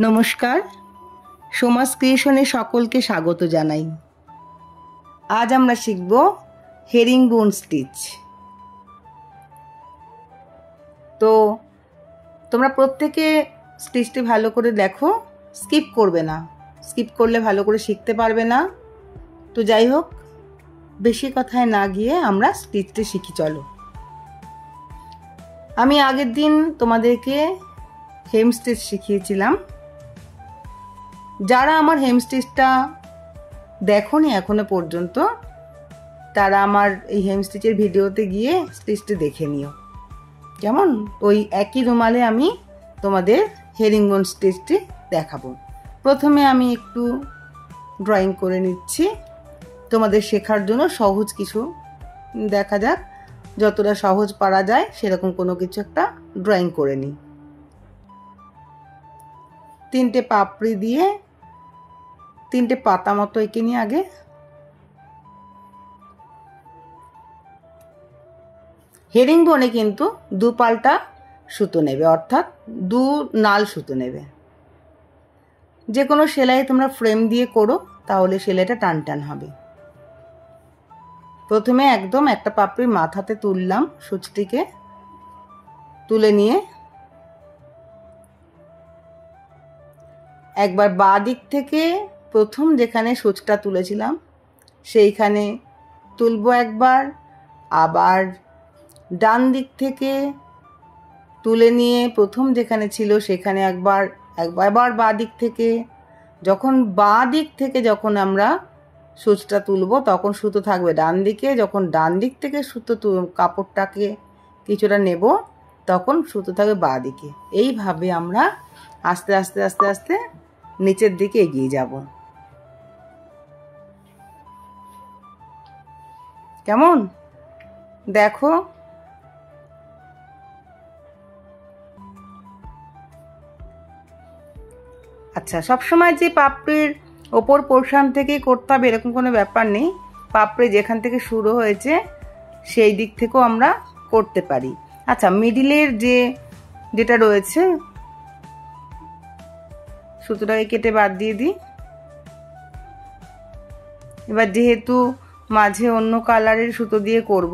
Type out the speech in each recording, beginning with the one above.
নমস্কার, সমাজ ক্রিয়েশনে সকলকে স্বাগত জানাই। আজ আমরা শিখব হেরিং বোন স্টিচ। তো তোমরা প্রত্যেকে স্টিচটি ভালো করে দেখো, স্কিপ করবে না। স্কিপ করলে ভালো করে শিখতে পারবে না। তো যাই হোক, বেশি কথায় না গিয়ে আমরা স্টিচটি শিখি। চলো। আমি আগের দিন তোমাদেরকে হেম স্টিচ শিখিয়েছিলাম। যারা আমার হেম স্টিচটা দেখোনি এখনো পর্যন্ত, তারা আমার এই হেম স্টিচের ভিডিওতে গিয়ে স্টিচটি দেখে নিও। কেমন? ওই একই রুমালে আমি তোমাদের হেরিংবোন স্টিচটি দেখাবো। প্রথমে আমি একটু ড্রয়িং করে নিচ্ছি তোমাদের শেখার জন্য। সহজ কিছু দেখা যাক, যতটা সহজ পারা যায় সেরকম কোনো কিছু একটা ড্রয়িং করে নিই। 3টে পাপড়ি দিয়ে 3টে পাতা মতো এঁকে নিই আগে। হেরিংবোনে কিন্তু 2 পাল্টা সুতো নেবে, অর্থাৎ 2 নাল সুতো নেবে। যে কোনো সেলাই তোমরা ফ্রেম দিয়ে করো, তাহলে সেলাইটা টান টান হবে। প্রথমে একদম একটা পাপড়ি মাথাতে তুললাম, সূচটিকে তুলে নিয়ে একবার বাঁ দিক থেকে প্রথম যেখানে সূচটা তুলেছিলাম সেইখানে তুলবো একবার, আবার ডান দিক থেকে তুলে নিয়ে প্রথম যেখানে ছিল সেখানে একবার বাঁ দিক থেকে। যখন বাঁ দিক থেকে যখন আমরা সূচটা তুলবো তখন সুতো থাকবে ডান দিকে। যখন ডান দিক থেকে সুতো কাপড়টাকে কিছুটা নেব তখন সুতো থাকবে বাঁ দিকে। এইভাবে আমরা আস্তে আস্তে আস্তে আস্তে নিচের দিকে এগিয়ে যাব। কেমন? দেখো, আচ্ছা, সবসময় যে পাপড়ির ওপর পোর্শন থেকেই করতে হবে এরকম কোনো ব্যাপার নেই। পাপড়ি যেখান থেকে শুরু হয়েছে সেই দিক থেকেও আমরা করতে পারি। আচ্ছা, মিডিলের যেটা রয়েছে সুতোটাকে কেটে বাদ দিয়ে দিই। এবার যেহেতু মাঝে অন্য কালারের সুতো দিয়ে করব,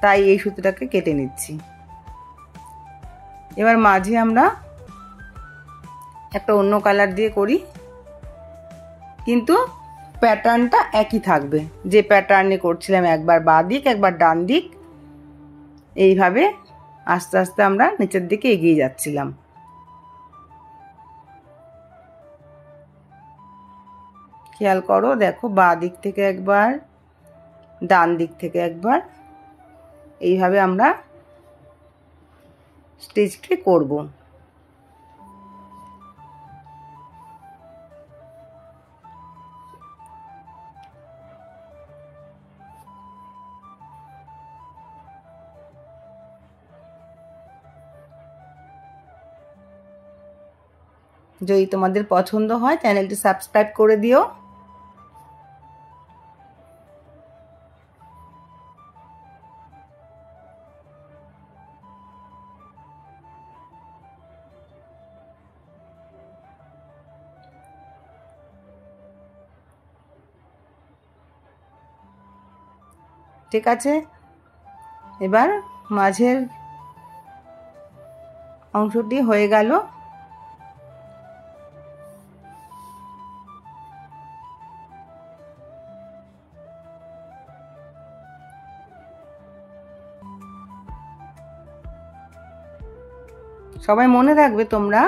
তাই এই সুতোটাকে কেটে নিচ্ছি। এবার মাঝে আমরা একটা অন্য কালার দিয়ে করি, কিন্তু প্যাটার্নটা একই থাকবে। যে প্যাটার্নে করছিলাম, একবার বাঁ দিক একবার ডান দিক, এইভাবে আস্তে আস্তে আমরা নিচের দিকে এগিয়ে যাচ্ছিলাম। খেয়াল করো, দেখো, বাঁ দিক থেকে একবার, ডান দিক থেকে একবার, এইভাবে আমরা স্টিচটি করব। যদি তোমাদের পছন্দ হয় চ্যানেলটি সাবস্ক্রাইব করে দিও। ঠিক আছে, এবার মাঝের অংশটি হয়ে গেল। সবাই মনে রাখবে, তোমরা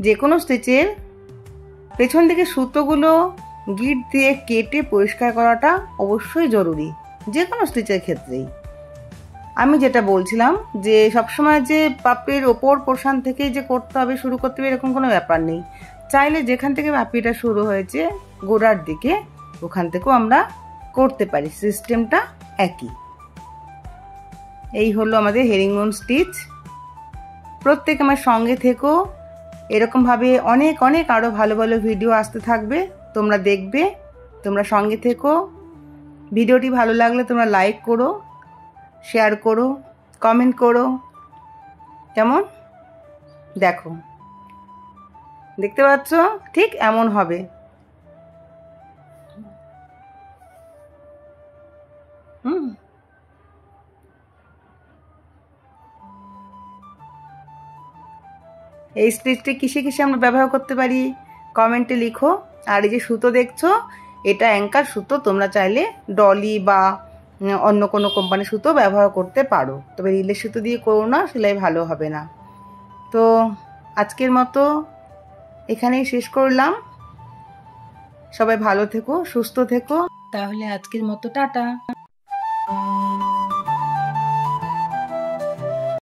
যে কোনো স্টিচের পেছন দিকে সুতোগুলো গিট দিয়ে কেটে পরিষ্কার করাটা অবশ্যই জরুরি, যে কোনো স্টিচের ক্ষেত্রেই। আমি যেটা বলছিলাম যে সবসময় যে পাপড়ির ওপর পোর্শন থেকেই যে করতে হবে, শুরু করতে হবে, এরকম কোনো ব্যাপার নেই। চাইলে যেখান থেকে পাপড়িটা শুরু হয়েছে গোড়ার দিকে, ওখান থেকেও আমরা করতে পারি। সিস্টেমটা একই। এই হলো আমাদের হেরিংবোন স্টিচ। প্রত্যেক আমার সঙ্গে থেকো, এরকমভাবে অনেক অনেক আরও ভালো ভালো ভিডিও আসতে থাকবে, তোমরা দেখবে। তোমরা সঙ্গে থেকো। ভিডিওটি ভালো লাগলে তোমরা লাইক করো, শেয়ার করো, কমেন্ট করো। কেমন? দেখো, দেখতে পাচ্ছ ঠিক এমন হবে। এই স্টিচটি কিসে কিসে আমরা ব্যবহার করতে পারি কমেন্টে লিখো। আর এই যে সুতো দেখছো, এটা অ্যাঙ্কার সুতো, তোমরা চাইলে ডলি বা অন্য কোনো কোম্পানির সুতো ব্যবহার করতে পারো, তবে রিলের সুতো দিয়ে করো না, সেলাই ভালো হবে না। তো আজকের মতো এখানেই শেষ করলাম। সবাই ভালো থেকো, সুস্থ থেকো। তাহলে আজকের মতো টাটা।